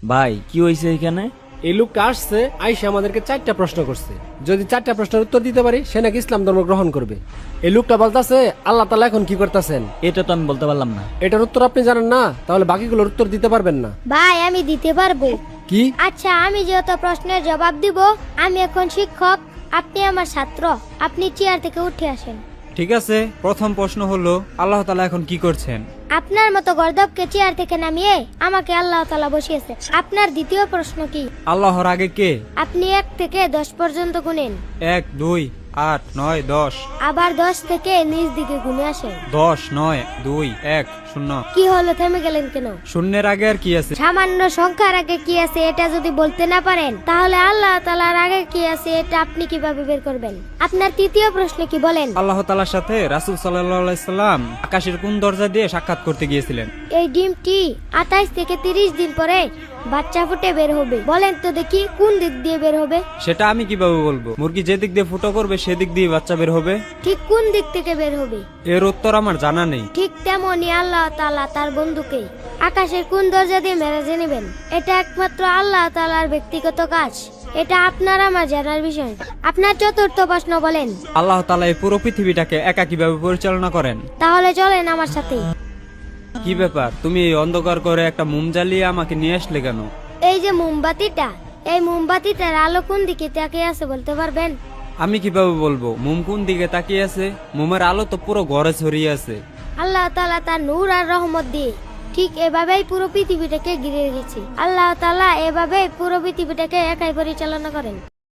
ভাই কি হয়েছে এখানে? এই লোকটা আসছে, আইসা আমাদেরকে 4টা প্রশ্ন করছে। যদি 4টা প্রশ্নের উত্তর দিতে পারি সে নাকি ইসলাম ধর্ম গ্রহণ করবে। এই লোকটা বলতাছে আল্লাহ তাআলা এখন কি করতেছেন। এটা তো আমি বলতে পারলাম না। এটার উত্তর আপনি জানেন না, তাহলে বাকিগুলোর উত্তর দিতে পারবেন না। ভাই আমি দিতে পারবো। কি? আচ্ছা আমি যেহেতু প্রশ্নের জবাব দিব, আমি এখন শিক্ষক, আপনি আমার ছাত্র, আপনি চেয়ার থেকে উঠে আসেন। ঠিক আছে, প্রথম প্রশ্ন হলো আল্লাহ তাআলা এখন কি করছেন? আপনার মতো গর্দবকে চেয়ার থেকে নামিয়ে আমাকে আল্লাহ তাআলা বসিয়েছে। আপনার দ্বিতীয় প্রশ্ন কি? আল্লাহর আগে কে? আপনি 1 থেকে 10 পর্যন্ত গুনেন, 1 2 8 9 10। আবার 10 থেকে নিচ দিকে গুনে আসেন। 10 9 2 1 0। কি হলো, থেমে গেলেন কেন? শূন্যের আগে আর কি আছে? সামান্য সংখ্যার আগে কি আছে এটা যদি বলতে না পারেন, তাহলে আল্লাহ তাআলার আগে কি আছে এটা আপনি কিভাবে বের করবেন? আপনার তৃতীয় প্রশ্ন কি বলেন? আল্লাহ তাআলার সাথে রাসূল সাল্লাল্লাহু আলাইহি সাল্লাম আকাশের কোন দরজা দিয়ে সাক্ষাৎ করতে গিয়েছিলেন? এই ডিমটি 28 থেকে 30 দিন পরে বাচ্চা ফুটে বের হবে। বলেন তো দেখি কোন দিক দিয়ে বের হবে? সেটা আমি কিভাবে বলবো? মুরগি যে দিক দিয়ে ফুটো করবে সেদিক দিয়ে বাচ্চা বের হবে। ঠিক কোন দিক থেকে বের হবে? এর উত্তর আমার জানা নেই। ঠিক তেমনি আল্লাহ তাআলা তার বন্ধুকে আকাশের কোন দরজা দিয়ে মেরাজে নেবেন, এটা একমাত্র আল্লাহ তাআলার ব্যক্তিগত কাজ। এটা আপনার আমার জানার বিষয়। আপনার চতুর্থ প্রশ্ন বলেন। আল্লাহ তাআলা এই পুরো পৃথিবীটাকে একা কিভাবে পরিচালনা করেন? তাহলে চলেন আমার সাথে। কি ব্যাপার, তুমি এই অন্ধকার করে একটা মোম জ্বালিয়ে আমাকে নিয়ে আসলে কেন? এই যে মোমবাতিটা, এই মোমবাতিটার আলো কোন দিকে তাকিয়ে আছে বলতে পারবেন? আমি কিভাবে বলবো মোম কোন দিকে তাকিয়ে আছে? মোমের আলো তো পুরো ঘরে ছড়িয়ে আছে। আল্লাহ তাআলা তার নূর আর রহমত দিয়ে ঠিক এভাবেই পুরো পৃথিবীটাকে ঘিরে রেখেছে। আল্লাহ তাআলা এভাবে পুরো পৃথিবীটাকে একাই পরিচালনা করেন।